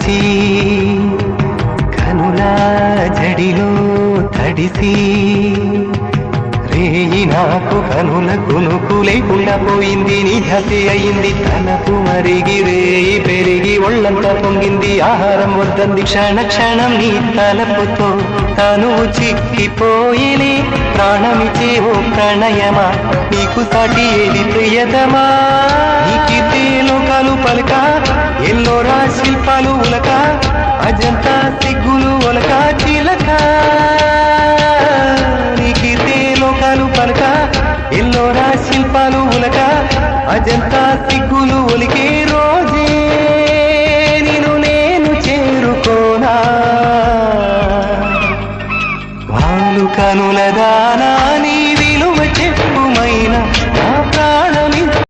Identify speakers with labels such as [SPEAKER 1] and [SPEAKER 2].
[SPEAKER 1] మరచి కనుల జడిలో తడిసి రేయి నాకు కనుల కునుకు లేకుండా పోయింది. నీ ధ్యాసే అయింది తనకు మరిగి రేయి పెరిగి ఒళ్ళంతా పొంగింది. ఆహారం వద్దంది క్షణ క్షణం నీ తలపుతో తను చిక్కిపోయిని. ప్రాణమిచే ఓ ప్రణయమా నీకు సాటి ఏది ప్రియతమా. నీకితే లోకాలు పలక ఎల్లోరా శిల్పాలు ఉలక అజంతా సిగ్గులు ఒలక చిలక. నీకితే లోకాలు పలక ఎల్లోరా శిల్పాలు ఉలక అజంతా సిగ్గులు